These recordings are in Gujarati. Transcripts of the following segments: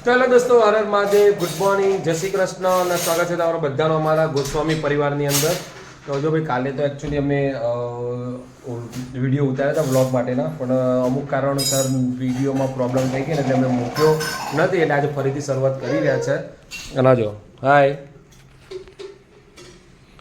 ચાલો દોસ્તો, હર હર મહાદેવ, ગુડ મોર્નિંગ, જય શ્રી કૃષ્ણ અને સ્વાગત છે તમારો બધાનો અમારા ગોસ્વામી પરિવારની અંદર. તો જો ભાઈ, કાલે તો એકચ્યુઅલી અમે વિડીયો ઉતાર્યા હતા વ્લોગ માટેના, પણ અમુક કારણોસર વિડીયોમાં પ્રોબ્લેમ થઈ ગઈ ને એટલે અમે મૂક્યો નથી. એટલે આજે ફરીથી શરૂઆત કરી રહ્યા છે. અને જો હાય,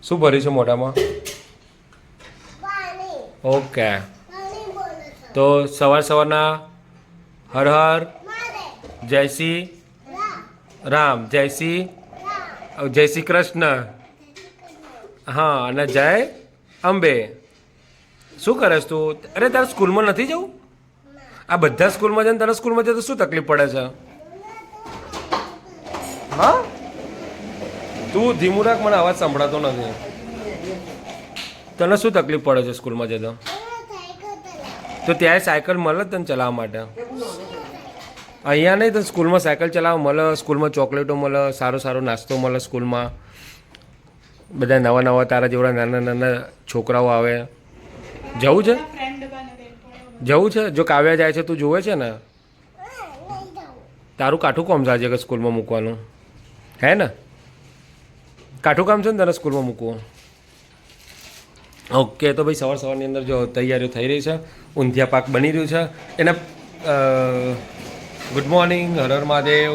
શું ભર્યું છે મોઢામાં? ઓકે, તો સવારના હર હર, જય શ્રી રામ, જય શ્રી કૃષ્ણ, હા, અને જય અંબે. શું કરેશ તું? અરે તારે સ્કૂલમાં નથી જવું? આ બધા સ્કૂલમાં જાય ને તને સ્કૂલમાં જાય તો શું તકલીફ પડે છે? હા, તું ધીમું રાખ, મને અવાજ સંભળાતો નથી. તને શું તકલીફ પડે છે સ્કૂલમાં જતો? તો ત્યાં સાયકલ મળે તને ચલાવવા માટે? અહીંયા નહીં, તો સ્કૂલમાં સાયકલ ચલાવવા મળે, સ્કૂલમાં ચોકલેટો મળે, સારો સારો નાસ્તો મળે, સ્કૂલમાં બધા નવા નવા તારા જેવડા નાના નાના છોકરાઓ આવે. જવું છે? જવું છે? જો કાવ્યા જાય છે તું જોવે છે ને? તારું કાઠું કામ છે કે સ્કૂલમાં મૂકવાનું હે ને? કાઠું કામ છે ને તને સ્કૂલમાં મૂકવું? ઓકે, તો ભાઈ સવારની અંદર જો તૈયારીઓ થઈ રહી છે, ઊંધિયા પાક બની રહ્યું છે એને. ગુડ મોર્નિંગ, હર હર મહાદેવ,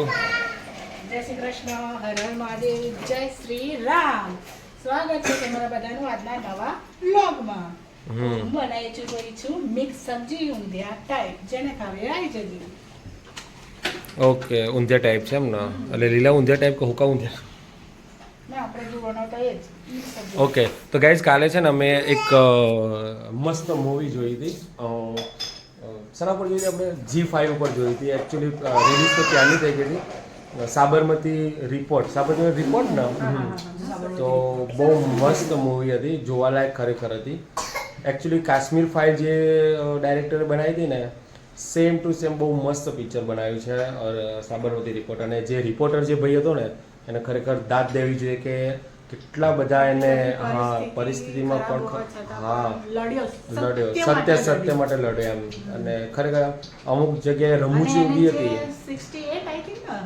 જય શ્રી કૃષ્ણ, હર હર મહાદેવ, જય શ્રી રામ. સ્વાગત છે તમારા બધાનું આજના નવા વ્લોગમાં. હું બનાવી છું મિક્સ સબ્જી ઊંધિયા ટાઈપ, જેને ખાવે આવી જજો. ઓકે, ઊંધિયા ટાઈપ છે એમ ને? એટલે લીલા ઊંધિયા ટાઈપ કે હુકા ઊંધિયા? ના, આપણે જો બનાવતા એ જ મિક્સ સબ્જી. ઓકે, તો ગાઈઝ કાલે છે ને અમે એક મસ્ત મૂવી જોઈ હતી. શેના પર જોઈ હતી આપણે? G5 ઉપર જોઈ હતી. એકચ્યુઅલી રિલીઝ તો ત્યારની થઈ ગઈ હતી. સાબરમતી રિપોર્ટ ને? તો બહુ મસ્ત મૂવી હતી, જોવાલાયક ખરેખર હતી. એકચ્યુઅલી કાશ્મીર ફાઇલ જે ડાયરેક્ટરે બનાવી હતી ને, સેમ ટુ સેમ બહુ મસ્ત પિક્ચર બનાવ્યું છે સાબરમતી રિપોર્ટ. અને જે રિપોર્ટર જે ભાઈ હતો ને, એને ખરેખર દાદ દેવી જોઈએ કે કેટલા બધા એને પરિસ્થિતિમાં પણ લડ્યો, સત્ય માટે લડ્યો એમ. અને ખરેખર અમુક જગ્યાએ રમૂજી ઊભી હતી.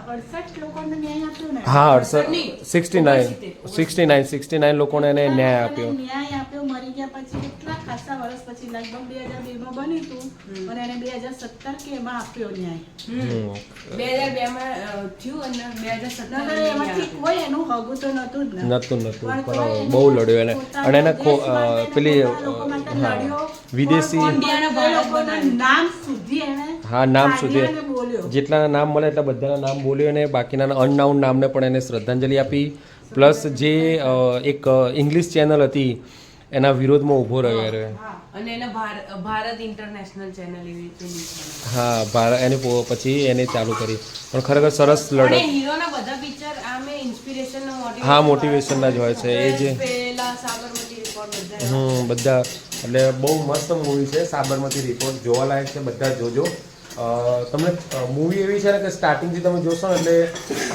69 લોકોને એને ન્યાય આપ્યો. મરી ગયા પછી કેટલા ખાસા વર્ષ પછી, લગભગ 2002 માં બન્યું હતું અને એને 2017 કે એમાં આપ્યો ન્યાય. 2002 માં થયું અને 2017 એમાંથી કોઈ એનું હગું તો નતું જ ને. નતું પણ બહુ લડ્યો એને. અને એને પેલી વિદેશી નામ સુધી એને નામ સુધી જેટલા નામ મળે એટલા બધાના નામ બોલ્યો અને બાકીના અનનાઉન નામને પણ એને શ્રદ્ધાંજલિ આપી. પ્લસ જે એક ઇંગ્લિશ ચેનલ હતી એના વિરોધમાં ઊભો રહ્યો રે. અને એને ભારત ઇન્ટરનેશનલ ચેનલ એવી રીતે. હા, એને પછી એને ચાલુ કરી. પણ ખરેખર સરસ લડત. હીરોના બધા પિક્ચર આમે ઇન્સ્પિરેશન નો મોટિવેશન. હા, મોટિવેશનના જ હોય છે એ જે પેલા સાબરમતી રિપોર્ટ બધા. બધા એટલે બહુ મસ્ત મૂવી છે સાબરમતી રિપોર્ટ, જોવાલાયક છે, બધા જોજો. તમને મૂવી એવી છે ને કે સ્ટાર્ટિંગથી તમે જોશો ને એટલે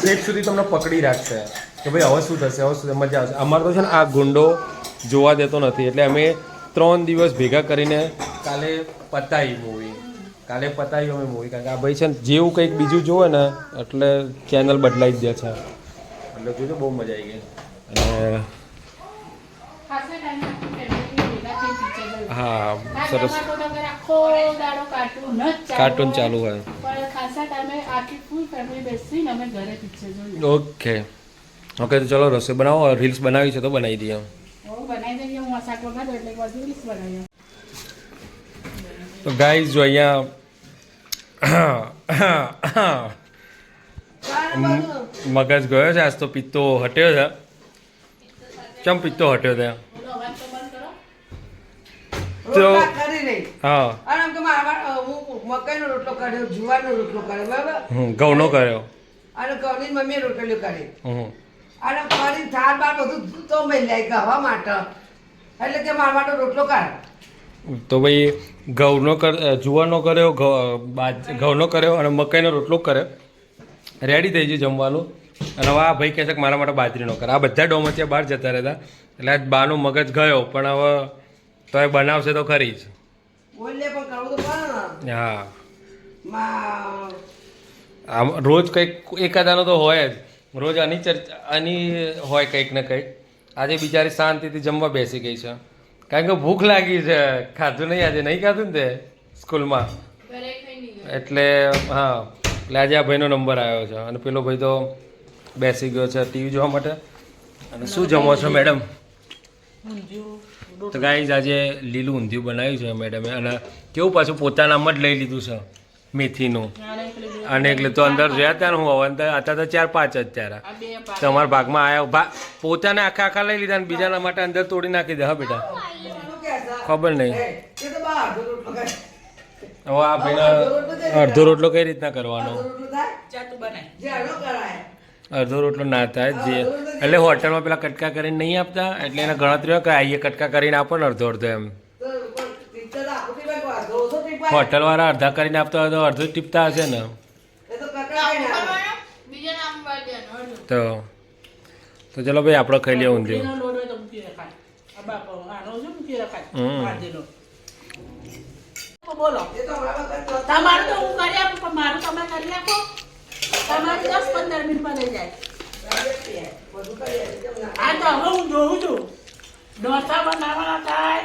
છેક સુધી તમને પકડી રાખશે કે ભાઈ હવે શું થશે, મજા આવશે. અમારે તો છે ને આ ગુંડો જોવા દેતો નથી, એટલે અમે 3 દિવસ ભેગા કરીને કાલે પતાવી મૂવી. અમે મૂવી, કારણ કે આ ભાઈ છે ને જેવું કંઈક બીજું જોવે ને એટલે ચેનલ બદલાઈ જ જાય છે. એટલે જોજો, બહુ મજા આવી ગઈ. અને હા, સરસ કાર્ટૂન ચાલુ હોય. ઓકે, તો ચલો રસોઈ બનાવો. રીલ્સ બનાવી છે તો બનાવી દઈએ. તો ગાઈઝ જો અહીંયા મગજ ગયો છે આજ તો. પિત્તો હટ્યો છે. ચમ પિત્તો હટ્યો છે? તો હા, મકાઈનો રોટલો કર્યો, જુવારનો રોટલો કર્યો, બરાબર? ઘઉંનો કર્યો. અને ઘઉંની મમ્મીએ રોટલીઓ કરી. અને ફરી થાળ બાર બધું તો મેં લઈ ગાવા માટે, એટલે કે મારા માટે રોટલો કર. તો ભાઈ જુવારનો કર્યો, ઘઉંનો કર્યો અને મકાઈનો રોટલો કર્યો. રેડી થઈ ગયું જમવાનું. અને હવે આ ભાઈ કહે છે કે મારા માટે બાજરીનો કરે. આ બધા ડોમચિયા બહાર જતા રહેતા એટલે આજ બાનું મગજ ગયો, પણ હવે તો એ બનાવશે તો ખરી જ. બોલે પણ કરવું તો પડે ને. હા, આમ રોજ કંઈક એકાદાનો તો હોય જ રોજ આની હોય કંઈક ને કંઈક આજે બિચારી શાંતિથી જમવા બેસી ગઈ છે કારણ કે ભૂખ લાગી છે ખાધું નહીં આજે નહીં ખાધું ને તે સ્કૂલમાં એટલે હા એટલે આજે આ ભાઈનો નંબર આવ્યો છે અને પેલો ભાઈ તો બેસી ગયો છે ટીવી જોવા માટે અને શું જમો છો મેડમ તો ગાઈઝ આજે લીલું ઊંધિયું બનાવ્યું છે મેડમે અને કેવું પાછું પોતાનામાં જ લઈ લીધું છે મેથીનું અને એટલે તો અંદર જોયા હતા ને હું અંદર હતા તો 4-5 જ ત્યારે તમારા ભાગમાં આવ્યા પોતાને આખા લઈ લીધા ને બીજાના માટે અંદર તોડી નાખી દે હા બેટા ખબર નહીં એ તો બા અડધો રોટલો ખાય. હવે આ ભાઈને અડધો રોટલો કઈ રીતના કરવાનો અડધો રોટલો થાય ચાતું બનાય જે અડધો કરાય અડધો રોટલો ના થાય જે એટલે હોટલમાં પેલા કટકા કરીને નહીં આપતા એટલે એને ગણતરી હોય કે આઈએ કટકા કરીને આપો ને અડધો અડધો એમ તો ટીચર આખું ટીપાય કો અડધો ઓછો ટીપાય. હોટલવાળા અડધા કરીને આપતા હોય તો અડધો જ ટીપતા હશે ને એ તો કકડાય ને તો ચલો ભાઈ આપણે ખાઈ લઈએ ઊંધિયું રોટલીનો લોટ હોય તો મૂકી રખાય. આ બાપો આનો છે મૂકી રખાય. હમ. બાજરીનો. બોલો એ તો હમણાં વખત તમારું તો હું કરી આપું પણ મારું તમે કરી આપો તમારું 10-15 મિનિટમાં થઈ જાય. બધું કરીએ કેમ ના આ તો હવે હું જોઉં છું ઢોસા બનાવવાના થાય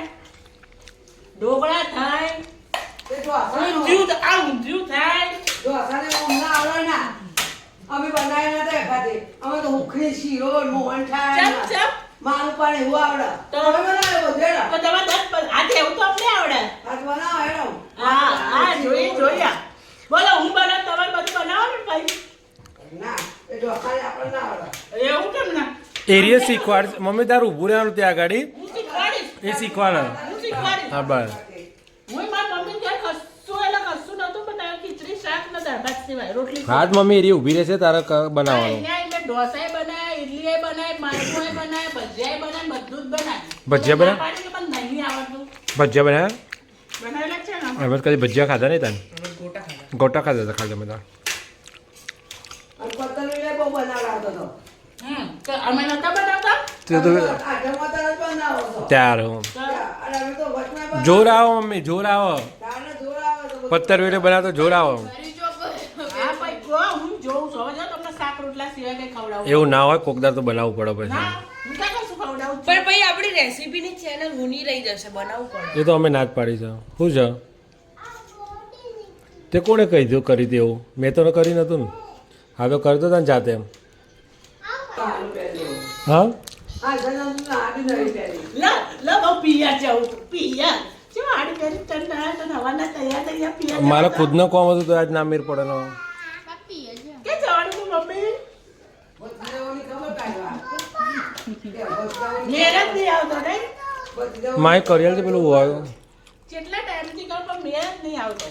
ઢોકળા થાય તે તો આસાનો ઊંધિયું થાય જો આસાને ઊંઘના આવડે ના અમે બનાવી નતા એખાતે અમે તો ઉખડી શીરો મોહન થાય ચમ ચમ માનું પાણી એવું આવડે તો તો અમે બનાવે બધું હેડો તો તમે 10 આજે એવું તો અમને આવડે આજ બનાવો હેડો હા જોયા બોલો હું બનાવ તમારે બધું બનાવો ને ભાઈ ના એ તો આસાને આપણે ના આવડે એવું કેમ ના એરિયા શીખવાડ મમ્મી તારું ઊભું રહેવાનું ત્યાં આગળ હું શીખવાડીશ એ શીખવાડે હું શીખવાડીશ હા બસ હું મારી મમ્મી ત્યાં કશું નતું બનાવ્યું ખીચડી શાક ને દાળ ભાત સિવાય રોટલી હા જ મમ્મી એરિયા ઊભી રહેશે તારે બનાવવાનું અહીંયા મેં ઢોસાય બનાવ્યા ઇડલીએ બનાવી માલપુઆય બનાવ્યા ભજીયાય બનાવી બધું જ બનાવ્યું ભજીયા બનાવ્યા? પાણી કે મને નહીં આવડતું ભજીયા બનાવ્યા બનાવેલા છે ને અમે કદી ભજીયા ખાધા નહીં તાને ગોટા ખાધા હતા ખાલી અમે તો અને પતંગને બહુ બનાવડાવતો હતો તો અમે નતા બનાવતા તે તો આઠમમાં તરત બનાવો છો ત્યાર હું તો અને અમે તો વચમાં બનાવો. જોર આવો મમ્મી જોર આવો તારને જોર આવે તો બધું. પત્તર વેડે બનાવતો જોર આવો હા ભાઈ કહો હું જોઉં છું હવે જો તમને શાક રોટલા સિવાય કઈ ખવડાવું એવું ના હોય કોકદાર તો બનાવવું પડે પછી ના હું ક્યાં કશું ખવડાવું છું? પણ ભાઈ આપણી રેસીપીની ચેનલ હુની રહી જશે બનાવવું પડે એ તો અમે ના જ પાડી છે શું છે તે કોણે કહી દીધું કરી દેવું મેં તો કરી નતું ને હા તો કરતો હતા ને જાતે એમ સારું પહેર્યું. હા આ જન્મનું આડી નવી પહેરી. લા બહુ પિયા જાઉં છું પિયા જો આડી કરી તને ના તો નવાના તૈયાર તૈયાર પિયા મારે ખુદનો કોમ હતું તો આજ ના મેર પડે ને કે જવાનું તું મમ્મી ભત્રીજાઓની ખબર કાઢવા. કે ભત્રીજાઓની મેર જ નહીં આવતો ને ભત્રીજાઓ- મારે કરિયાલથી પેલું હોય કેટલા ટાઈમથી કરું પણ મેર જ નહીં આવતો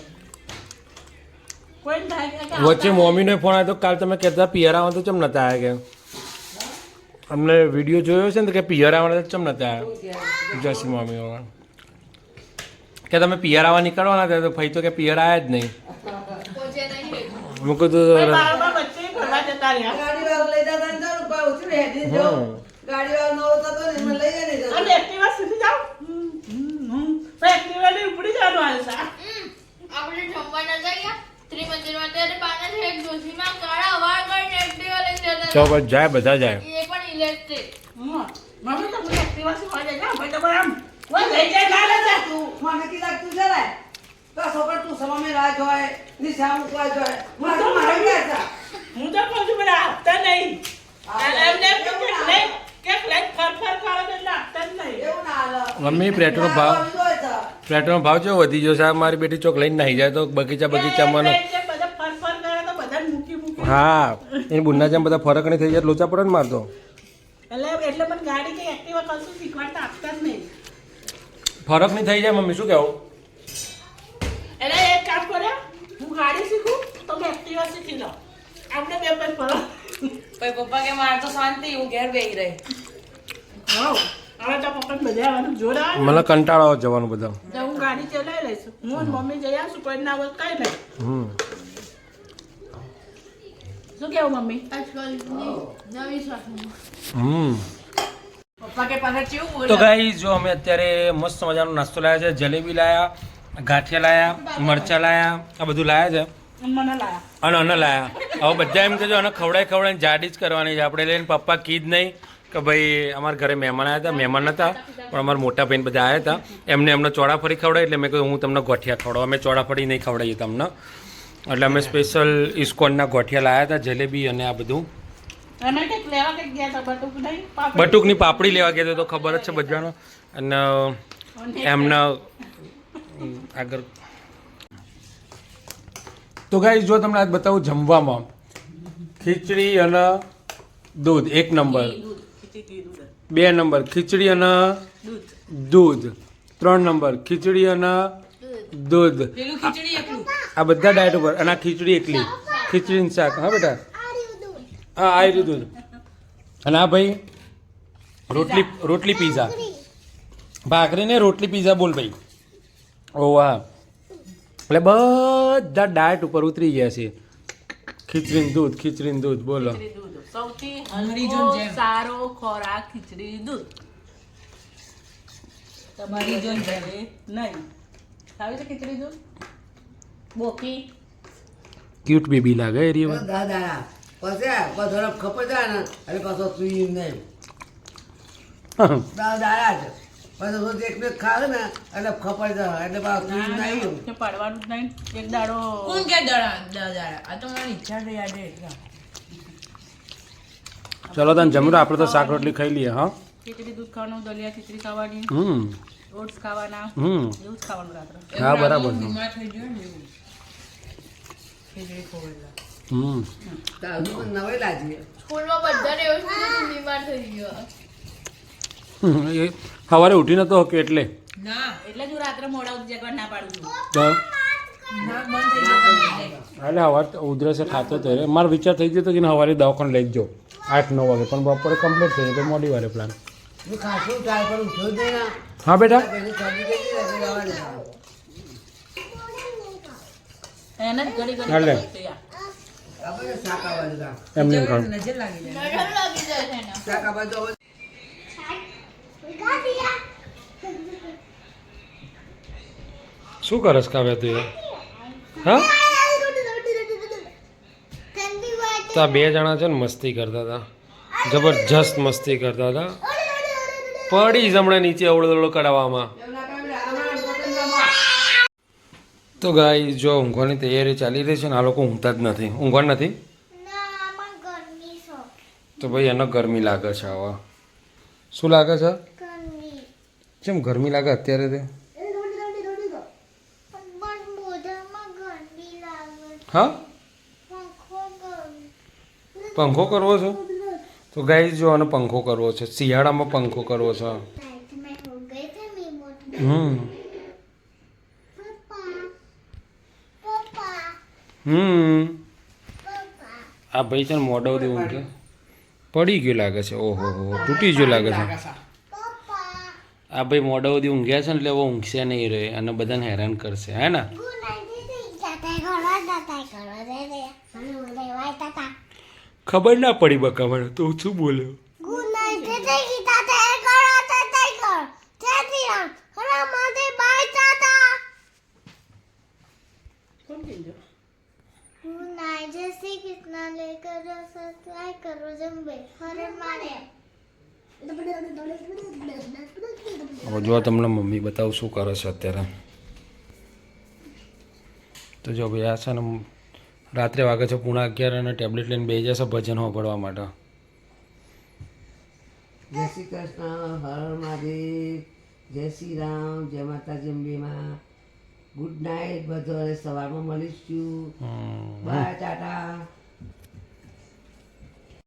કોઈ થાય કે વચ્ચે મમ્મીનો ફોન આવ્યો તો કાલ તમે કહેતા પિયર આવવાનું તો ચમ નતા આવ્યા કે અમને વિડીયો જોયો છે ને કે પિયર આવવાના તો ચમ નતા આવ્યા જસી મમ્મી કે તમે પિયર આવવા નીકળવાના હતા તો ભાઈ તો કે પિયર આવ્યા જ નહીં મેં કીધું બારમાં વચ્ચે ફરવા જતા રહ્યા ગાડીવાળો લઈ જતા ને ચાલો, કોઈ ઉતરી હેઠી જો. ગાડીવાળો નવો થતો ને એમાં લઈ જાય ને જતો. અને એક્ટિવા સુધી જાઓ એક્ટિવા ને ઉપડી જવાનું હાલતા આપણે જમવા નતા ગયા ત્રિમંદિરમાં ત્યારે પાછળ એક ડોશીમાં કાળા વાળ કરીને એક્ટિવા લઈને જતા તો બસ જાય બધા જાય હતા. એ પણ ઇલેક્ટ્રિક મમ્મી તો મને એક્ટિવા શીખવા જાય જા ભાઈ તો આમ કોઈ લઈ જાય ના લઈ જાય તું મને કી લાગતું છે ને તો છોકરા તું સમમે રાહ જોય નિશા મૂકવા જોય મારે મારે ગયા હતા. હું તો કહું છું બધા આપતા નહીં એમને એમ કે લઈ ફર કરે તો એટલે આપતા જ નહીં એવું ના હાલે. મમ્મી પેટ્રોલ ભાવ આવી જોય તો. પેટ્રોલ ભાવ ચેવો વધી ગયો સાહેબ મારી બેટી ચોક લઈને નાહી જાય તો બગીચામાં એ બધા ફર કરે તો બધા મૂકી હા એની બુનના જેમ બધા ફરક નહીં થઈ જાય લોચા પડે ને મારતો એટલે પણ ગાડી કે એક્ટિવા કશું શીખવાડતા આપતા જ નહીં ફરક નહીં થઈ જાય મમ્મી શું કહેવું એટલે એક કામ કરે હું ગાડી શીખું તો મેં એક્ટિવા શીખી લઉં આપણે બે પણ ફરો ભાઈ પપ્પા કે મારે તો શાંતિ હું ઘેર બેહી રહી હા હવે તો પપ્પાને બધા આવવાનું જોર આવે ને. મને કંટાળો આવે જવાનું બધા તો હું ગાડી ચલાવી લઈશું હું અને મમ્મી જઈ આવશું કોઈ ના હોય કઈ નહીં હમ શું કેવું મમ્મી આજકાલની નવી શાસન હમ પપ્પા કે પાછળ કેવું તો બોલે ગાઈ જો અમે અત્યારે મસ્ત મજાનો નાસ્તો લાવ્યા છે જલેબી લાયા ગાંઠિયા લાયા મરચાં લાયા આ બધું લાયા છે મને લાયા અને આને લાયા હવે બધા એમ કહેજો આને ખવડાવીને જાડી જ કરવાની છે આપણે લઈને પપ્પા કીધ નહીં કે ભાઈ અમારા ઘરે મહેમાન આવ્યા હતા મહેમાન નહોતા પણ અમારા મોટા ભાઈને બધા આવ્યા હતા એમને ચોળાફળી ખવડાવી એટલે મેં કહ્યું હું તમને ગોઠિયા ખવડાવું અમે ચોળાફળી નહીં ખવડાવીએ તમને એટલે અમે સ્પેશિયલ ઇસ્કોનના ગોઠિયા લાવ્યા હતા જલેબી અને આ બધું અમે કંઈક લેવા કંઈક ગયા હતા બટુક નહીં બટુકની પાપડી લેવા ગયા તો ખબર જ છે બધાનો અને એમના આગળ તો ગાઈસ જો તમને આજ બતાવું જમવામાં ખીચડી અને દૂધ 1 નંબર 2 નંબર ખીચડી અને દૂધ 3 નંબર ખીચડી અને દૂધ પેલું ખીચડી એકલું આ બધા ડાયટ ઉપર અને આ ખીચડી એકલી ખીચડીનું શાક હા બેટા હા આ રહ્યું દૂધ અને આ ભાઈ રોટલી પીઝા ભાખરીને રોટલી પીઝા બોલ ભાઈ ઓ વાહ એટલે બધા ડાયટ ઉપર ઉતરી ગયા છે ખીચડીનું દૂધ બોલો સૌથી મરીજોન હલકો, જેમ. સારો ખોરાક ખીચડી દૂધ તમારી જોન ઘરે નહીં ખાવી છે ખીચડી દૂધ બોકી ક્યુટ બેબી લાગે એ રહ્યું દાદા પછી બધો ખબર જાય ને અને પાછો સુઈ નહીં દાદા જ પછી એક બે ખાવે ને એટલે ખબર જાય એટલે પાછું સુઈ નહીં કે પાડવાનું જ નહીં એક દાડો કોણ કે દાડા આ તો મારી ઈચ્છા થઈ યાદ એટલા ચલો તને જમરો આપણે તો શાક રોટલી ખાઈ લઈએ હા ખીચડી દૂધ ખાવાનું દલિયા ખીચડી ખાવાની ઓટ્સ ખાવાના હમ એવું જ ખાવાનું રાત્રે હા બરાબર છે બીમાર થઈ ગયો ને એવું ખીચડી ખવડાવલા તારું પણ નવાઈ લાગી સ્કૂલમાં બધાને એવું જ કીધું તું બીમાર થઈ ગયો એ સવારે ઉઠી નતો કે એટલે ના એટલે જ હું રાત્રે મોડા સુધી જગવા ના પાડું છું તો ના બંધ થઈ ગયો એટલે સવારે ઉધરસે ખાતો હતો રે મારો વિચાર થઈ ગયો હતો કે સવારે દવાખાને લઈ જ જાઓ 8-9 વાગે પણ બપોરે કમ્પ્લીટ થઈ ગયો તો મોડી વારે પ્લાન હું ખાસું ચાય પણ ઉઠ્યો જ નહીં ને હા બેટા એની સબ્જી કઈ એટલે જવાનું એને જ ઘડી ઘડી હાલે. તકલીફ થઈ આ. આપણે શાક આવવાનું કામ એમને એમ ખાવ નજર લાગી જાય નજર લાગી જાય છે એને શાક આવવાનું તો હવે શું કરસ કાવ્યા તું એ? હા તો આ 2 જણા છે ને મસ્તી કરતા હતા જબરજસ્ત મસ્તી કરતા હતા પડી જ હમણાં નીચે અવળો કરાવવામાં તો ગાઈ જો ઊંઘવાની તૈયારી ચાલી રહી છે ને આ લોકો ઊંઘતા જ નથી ઊંઘવા નથી તો ભાઈ એને ગરમી લાગે છે આવા શું લાગે છે કેમ ગરમી લાગે અત્યારે તે હા પંખો કરવો છે તો ગાઈ જો આને પંખો કરવો છે શિયાળામાં પંખો કરવો છે હમ આ ભાઈ છે ને મોઢા સુધી ઊંઘે પડી ગયું લાગે છે ઓહો હો તૂટી ગયું લાગે છે આ ભાઈ મોઢા સુધી ઊંઘ્યા છે ને એટલે હવે ઊંઘશે નહીં રહે અને બધાને હેરાન કરશે હે ને ખબર ના પડી બકા મને તો શું બોલ્યો કોણ કીધું? હવે જો તમને મમ્મી બતાવું શું કરે છે અત્યારે તો જો ભાઈ આ છે ને રાત્રે વાગે છે 11:30 અને ટેબ્લેટ લઈને બેસી જશે ભજન સાંભળવા માટે જય શ્રી કૃષ્ણ હર મહાદેવ જય શ્રી રામ જય માતાજી અંબેમાં ગુડ નાઇટ બધો સવારમાં મળીશું બાય ટાટા